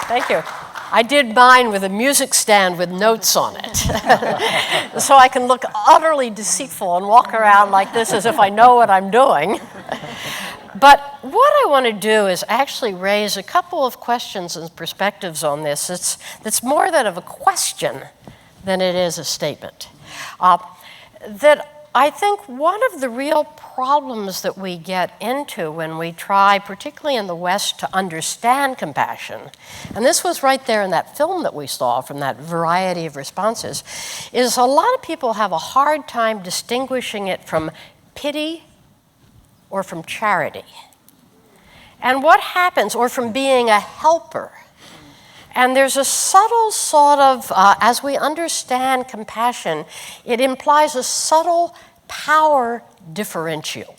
Thank you. I did mine with a music stand with notes on it. So I can look utterly deceitful and walk around like this as if I know what I'm doing. But what I want to do is actually raise a couple of questions and perspectives on this. It's more that of a question than it is a statement. That I think one of the real problems that we get into when we try, particularly in the West, to understand compassion, and this was right there in that film that we saw from that variety of responses, is a lot of people have a hard time distinguishing it from pity or from charity. And what happens, or from being a helper. And there's a subtle sort of, as we understand compassion, it implies a subtle power differential.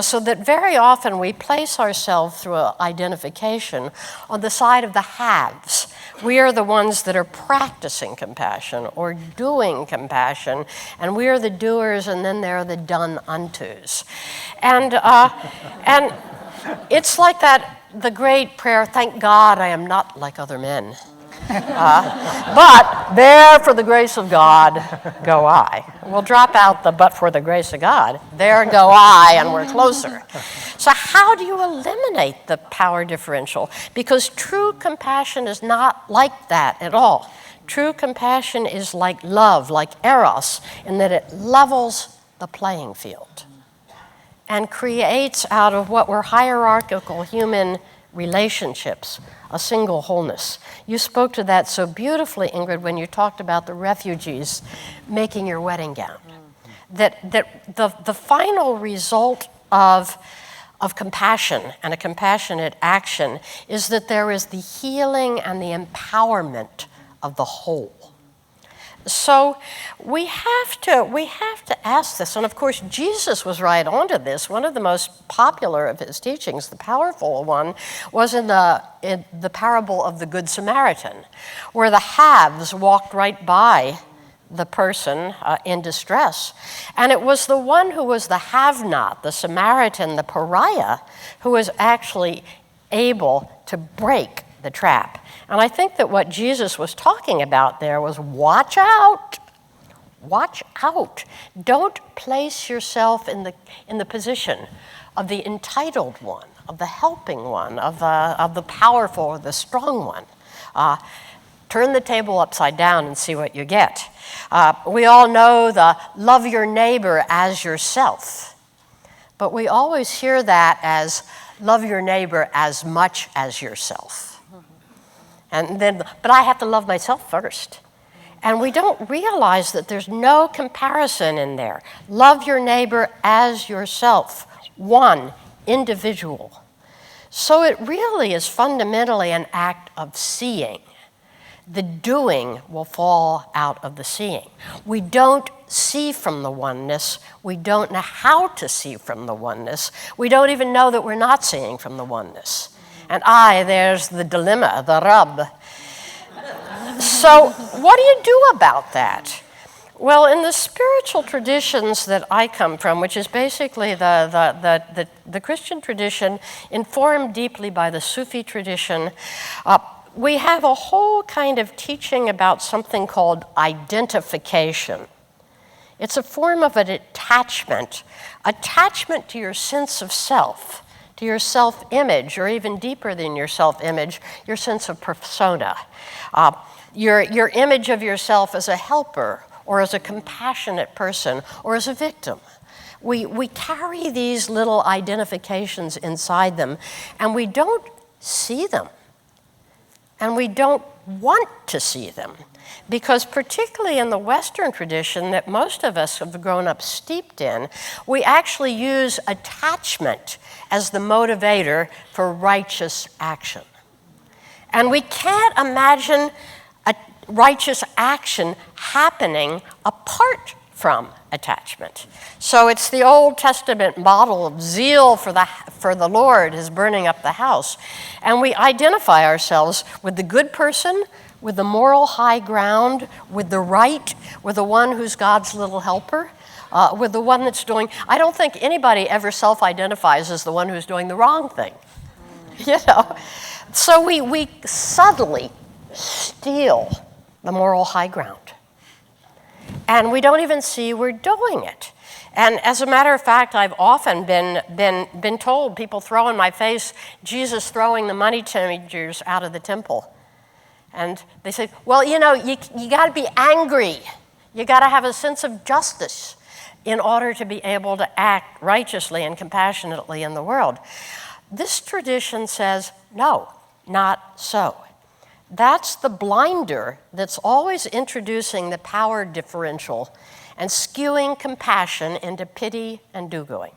So that very often we place ourselves through an identification on the side of the haves. We are the ones that are practicing compassion or doing compassion, and we are the doers, and then there are the done untos. And it's like that. The great prayer, thank God I am not like other men. But there for the grace of God go I. We'll drop out the but for the grace of God. There go I, and we're closer. So how do you eliminate the power differential? Because true compassion is not like that at all. True compassion is like love, like eros, in that it levels the playing field and creates out of what were hierarchical human relationships a single wholeness. You spoke to that so beautifully, Ingrid, when you talked about the refugees making your wedding gown. That the final result of compassion and a compassionate action is that there is the healing and the empowerment of the whole. So we have to ask this, and of course Jesus was right onto this. One of the most popular of his teachings, the powerful one, was in the parable of the Good Samaritan, where the haves walked right by the person in distress, and it was the one who was the have-not, the Samaritan, the pariah, who was actually able to break the trap. And I think that what Jesus was talking about there was watch out. Watch out. Don't place yourself in the position of the entitled one, of the helping one, of the powerful or the strong one. Turn the table upside down and see what you get. We all know the love your neighbor as yourself. But we always hear that as love your neighbor as much as yourself. But I have to love myself first. And we don't realize that there's no comparison in there. Love your neighbor as yourself, one individual. So it really is fundamentally an act of seeing. The doing will fall out of the seeing. We don't see from the oneness. We don't know how to see from the oneness. We don't even know that we're not seeing from the oneness. And there's the dilemma, the rub. So what do you do about that? Well, in the spiritual traditions that I come from, which is basically the Christian tradition informed deeply by the Sufi tradition, we have a whole kind of teaching about something called identification. It's a form of an attachment to your sense of self, to your self-image, or even deeper than your self-image, your sense of persona. Your image of yourself as a helper, or as a compassionate person, or as a victim. We carry these little identifications inside them, and we don't see them. And we don't want to see them. Because particularly in the Western tradition that most of us have grown up steeped in, we actually use attachment as the motivator for righteous action. And we can't imagine a righteous action happening apart from attachment. So it's the Old Testament model of zeal for the Lord is burning up the house. And we identify ourselves with the good person, with the moral high ground, with the right, with the one who's God's little helper, with the one that's doing... I don't think anybody ever self-identifies as the one who's doing the wrong thing. So we subtly steal the moral high ground. And we don't even see we're doing it. And as a matter of fact, I've often been told, people throw in my face, Jesus throwing the money changers out of the temple. And they say, well, you got to be angry. You got to have a sense of justice in order to be able to act righteously and compassionately in the world. This tradition says, no, not so. That's the blinder that's always introducing the power differential and skewing compassion into pity and do-going.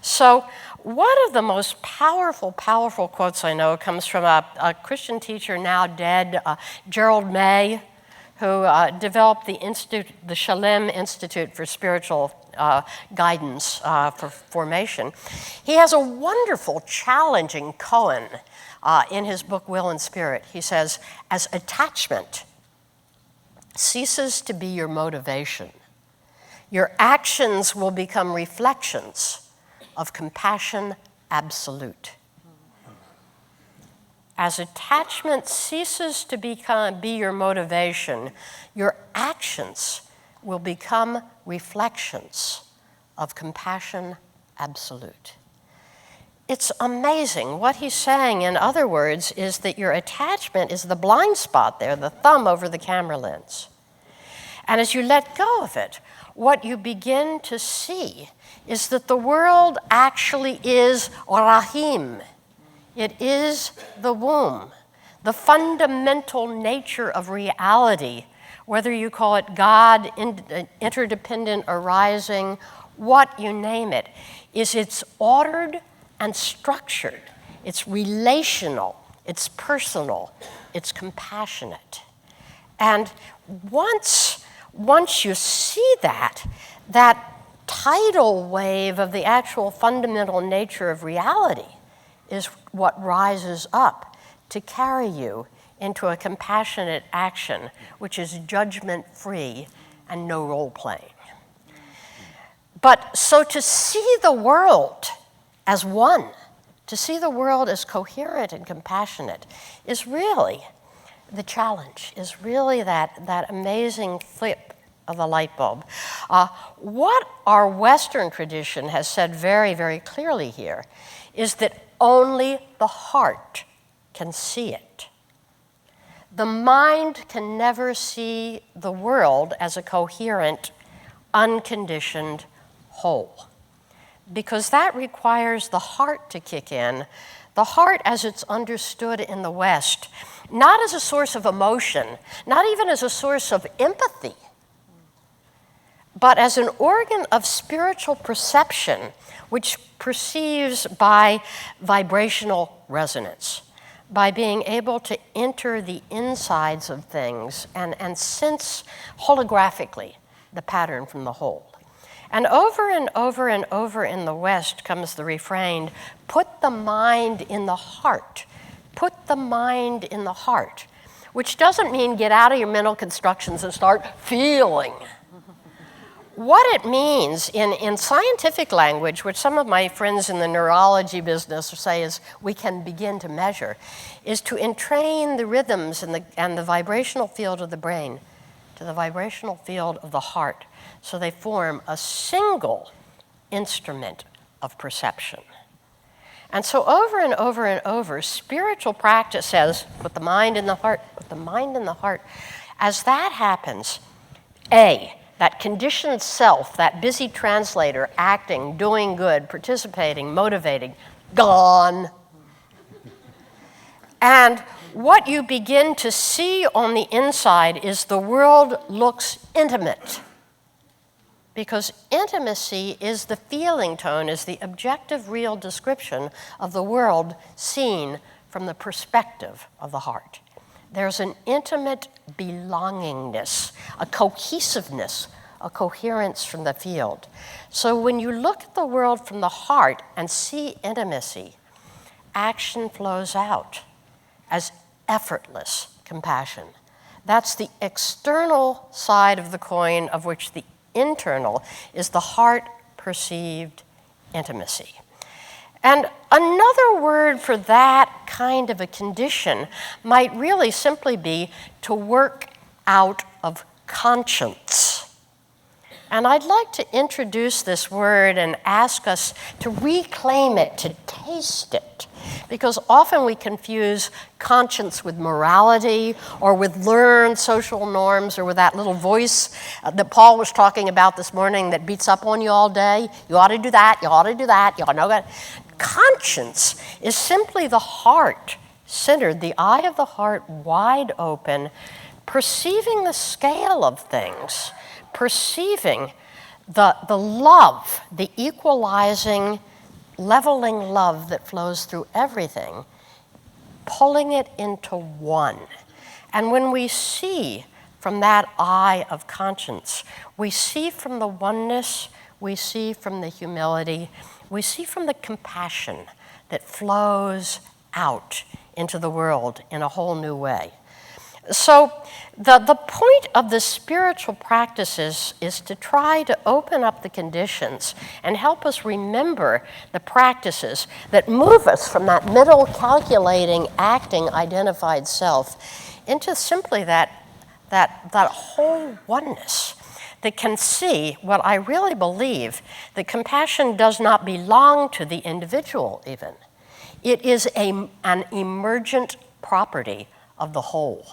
So one of the most powerful quotes I know comes from a Christian teacher now dead, Gerald May, who developed the Shalem Institute for Spiritual Guidance for Formation. He has a wonderful, challenging koan in his book, Will and Spirit. He says, as attachment ceases to be your motivation, your actions will become reflections of compassion absolute. As attachment ceases to be your motivation, your actions will become reflections of compassion absolute. It's amazing. What he's saying, in other words, is that your attachment is the blind spot there, the thumb over the camera lens. And as you let go of it, what you begin to see is that the world actually is Rahim. It is the womb, the fundamental nature of reality, whether you call it God, interdependent arising, what you name it, is it's ordered and structured. It's relational, it's personal, it's compassionate. And once you see that tidal wave of the actual fundamental nature of reality is what rises up to carry you into a compassionate action, which is judgment-free and no role-playing. But so to see the world as one, to see the world as coherent and compassionate is really the challenge, is really that amazing flip of the light bulb. What our Western tradition has said very, very clearly here is that only the heart can see it. The mind can never see the world as a coherent, unconditioned whole, because that requires the heart to kick in, the heart as it's understood in the West, not as a source of emotion, not even as a source of empathy, but as an organ of spiritual perception, which perceives by vibrational resonance, by being able to enter the insides of things and sense holographically the pattern from the whole. And over and over in the West comes the refrain, put the mind in the heart. Put the mind in the heart, which doesn't mean get out of your mental constructions and start feeling. What it means in scientific language, which some of my friends in the neurology business say is we can begin to measure, is to entrain the rhythms and the vibrational field of the brain to the vibrational field of the heart, so they form a single instrument of perception. And so over and over, spiritual practice says, put the mind in the heart, put the mind in the heart. As that happens, that conditioned self, that busy translator, acting, doing good, participating, motivating, gone. And what you begin to see on the inside is the world looks intimate. Because intimacy is the feeling tone, is the objective, real description of the world seen from the perspective of the heart. There's an intimate belongingness, a cohesiveness, a coherence from the field. So when you look at the world from the heart and see intimacy, action flows out as effortless compassion. That's the external side of the coin, of which the internal is the heart-perceived intimacy. And another word for that kind of a condition might really simply be to work out of conscience. And I'd like to introduce this word and ask us to reclaim it, to taste it. Because often we confuse conscience with morality or with learned social norms or with that little voice that Paul was talking about this morning that beats up on you all day. You ought to do that, you ought to do that, you ought to know that. Conscience is simply the heart centered, the eye of the heart wide open, perceiving the scale of things, perceiving the love, the equalizing, leveling love that flows through everything, pulling it into one. And when we see from that eye of conscience, we see from the oneness, we see from the humility, we see from the compassion that flows out into the world in a whole new way. So the point of the spiritual practices is to try to open up the conditions and help us remember the practices that move us from that middle calculating, acting, identified self into simply that whole oneness that can see what I really believe, that compassion does not belong to the individual even. It is an emergent property of the whole.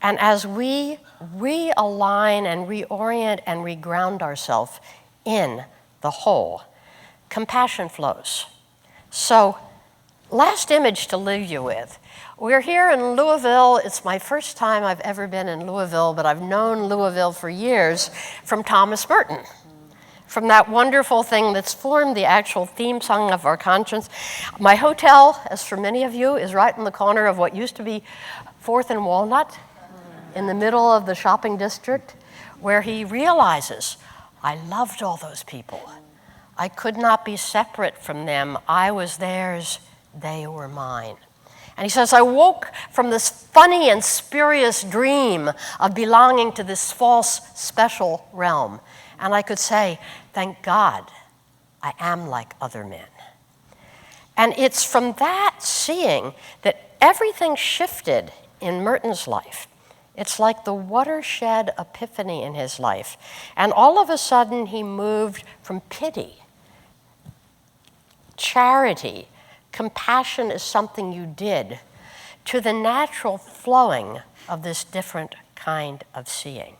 And as we realign and reorient and reground ourselves in the whole, compassion flows. So, last image to leave you with. We're here in Louisville. It's my first time I've ever been in Louisville, but I've known Louisville for years from Thomas Merton, from that wonderful thing that's formed the actual theme song of our conscience. My hotel, as for many of you, is right in the corner of what used to be 4th and Walnut, in the middle of the shopping district, where he realizes, I loved all those people. I could not be separate from them. I was theirs, they were mine. And he says, I woke from this funny and spurious dream of belonging to this false, special realm. And I could say, thank God, I am like other men. And it's from that seeing that everything shifted in Merton's life. It's like the watershed epiphany in his life. And all of a sudden, he moved from pity, charity, compassion is something you did, to the natural flowing of this different kind of seeing.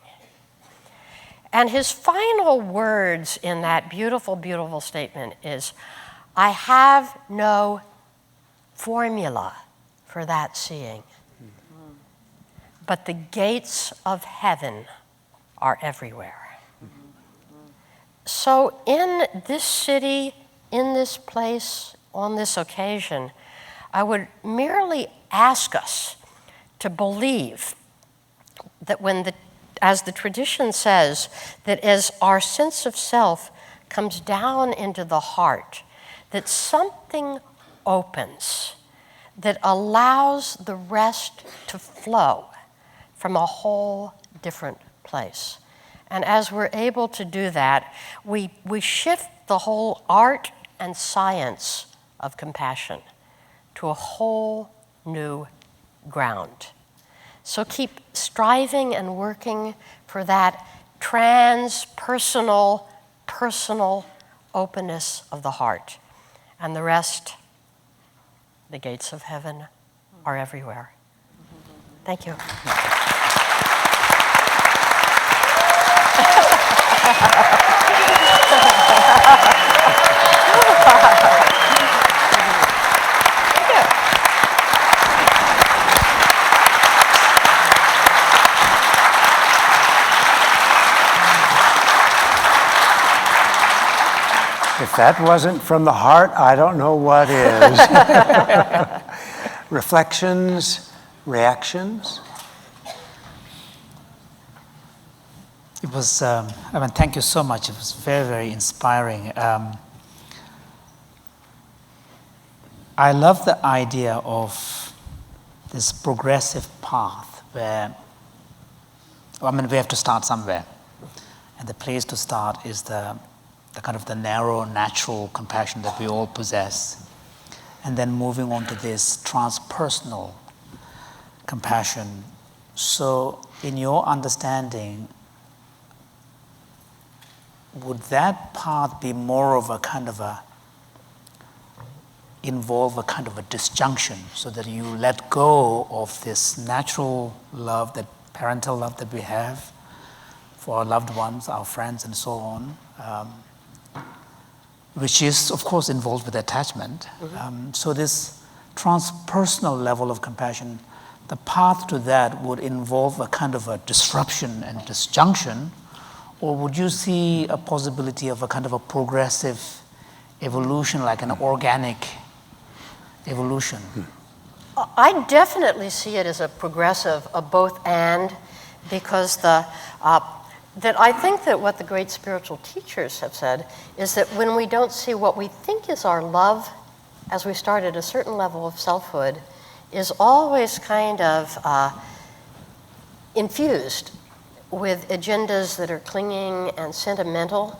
And his final words in that beautiful, beautiful statement is, I have no formula for that seeing. But the gates of heaven are everywhere. So in this city, in this place, on this occasion, I would merely ask us to believe that as the tradition says, that as our sense of self comes down into the heart, that something opens that allows the rest to flow from a whole different place. And as we're able to do that, we shift the whole art and science of compassion to a whole new ground. So keep striving and working for that transpersonal, personal openness of the heart. And the rest, the gates of heaven, are everywhere. Thank you. If that wasn't from the heart, I don't know what is. Reflections, reactions? It was, thank you so much. It was very, very inspiring. I love the idea of this progressive path where, we have to start somewhere. And the place to start is the kind of the narrow, natural compassion that we all possess, and then moving on to this transpersonal compassion. So, in your understanding, would that path be more of a kind of involve a kind of a disjunction, so that you let go of this natural love, that parental love that we have for our loved ones, our friends, and so on, which is, of course, involved with attachment. So this transpersonal level of compassion, the path to that would involve a kind of a disruption and disjunction, or would you see a possibility of a kind of a progressive evolution, like an organic evolution? I definitely see it as a progressive, a both and, because that I think that what the great spiritual teachers have said is that when we don't see what we think is our love, as we start at a certain level of selfhood, is always kind of infused with agendas that are clinging and sentimental,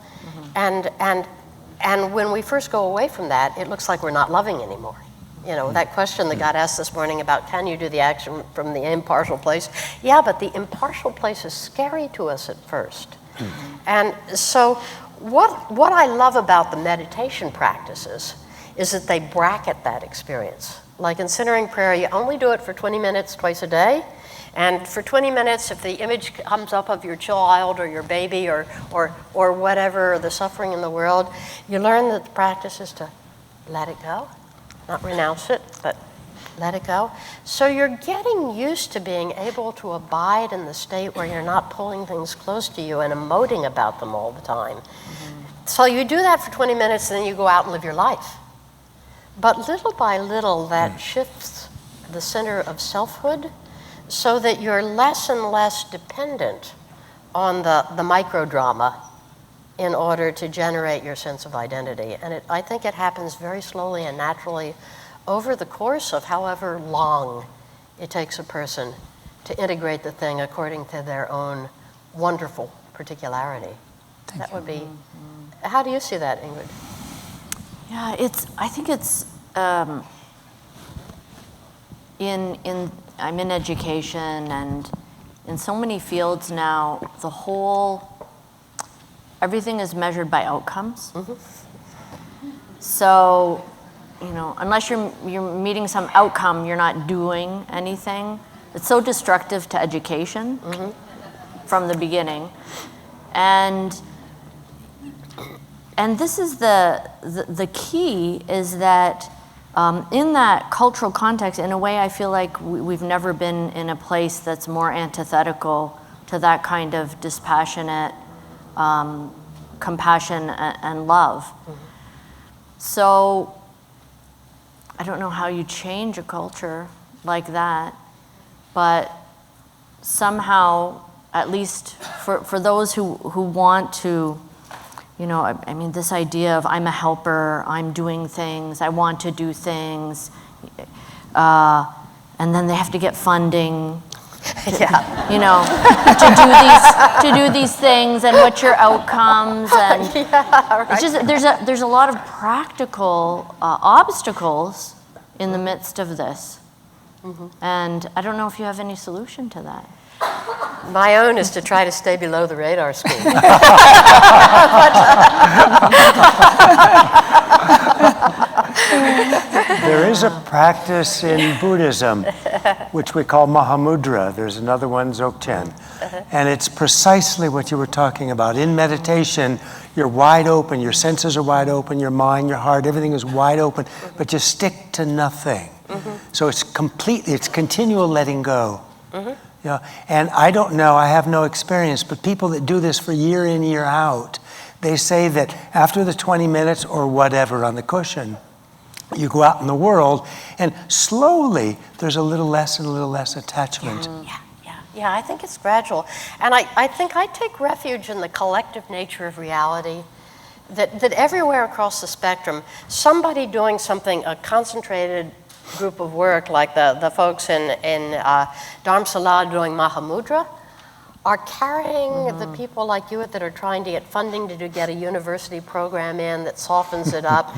and when we first go away from that, it looks like we're not loving anymore. You know, that question that God asked this morning about, can you do the action from the impartial place? Yeah, but the impartial place is scary to us at first. And so what I love about the meditation practices is that they bracket that experience. Like in centering prayer, you only do it for 20 minutes twice a day. And for 20 minutes, if the image comes up of your child or your baby or whatever, the suffering in the world, you learn that the practice is to let it go. Not renounce it, but let it go. So you're getting used to being able to abide in the state where you're not pulling things close to you and emoting about them all the time. So you do that for 20 minutes, and then you go out and live your life. But little by little, that shifts the center of selfhood so that you're less and less dependent on the microdrama in order to generate your sense of identity. And I think it happens very slowly and naturally over the course of however long it takes a person to integrate the thing according to their own wonderful particularity. That would be, how do you see that, Ingrid? Yeah, I think it's, I'm in education, and in so many fields now, everything is measured by outcomes. So, you know, unless you're meeting some outcome, you're not doing anything. It's so destructive to education from the beginning. And this is the key, is that in that cultural context, in a way, I feel like we've never been in a place that's more antithetical to that kind of dispassionate compassion and love. So I don't know how you change a culture like that, but somehow, at least for those who want to, you know, I mean, this idea of I'm a helper, I'm doing things, I want to do things, and then they have to get funding. Yeah. You know, to do these things, and what's your outcomes, and it's just there's a lot of practical obstacles in the midst of this, and I don't know if you have any solution to that. My own is to try to stay below the radar screen. There is a practice in Buddhism which we call Maha Mudra. There's another one, Dzogchen. And it's precisely what you were talking about. In meditation, you're wide open, your senses are wide open, your mind, your heart, everything is wide open, but you stick to nothing. So it's continual letting go. You know, and I don't know, I have no experience, but people that do this for year in, year out, they say that after the 20 minutes or whatever on the cushion, you go out in the world, and slowly there's a little less and a little less attachment. Yeah, I think it's gradual. And I think I take refuge in the collective nature of reality, that everywhere across the spectrum, somebody doing something, a concentrated group of work, like the folks in Dharamsala doing Maha Mudra, are carrying the people like you that are trying to get funding to get a university program in that softens it up,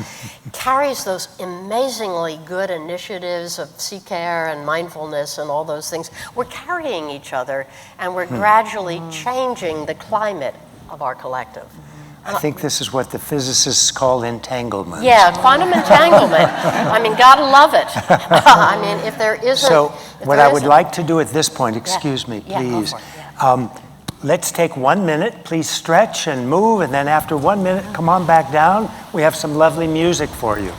carries those amazingly good initiatives of sea care and mindfulness and all those things. We're carrying each other, and we're gradually changing the climate of our collective. I think this is what the physicists call entanglement. Yeah, quantum entanglement. I mean, gotta love it. I mean, if there isn't... So what I would isn't- like to do at this point, excuse me, Yeah, go please. for it, yeah. Let's take 1 minute, please stretch and move, and then after 1 minute, come on back down. We have some lovely music for you.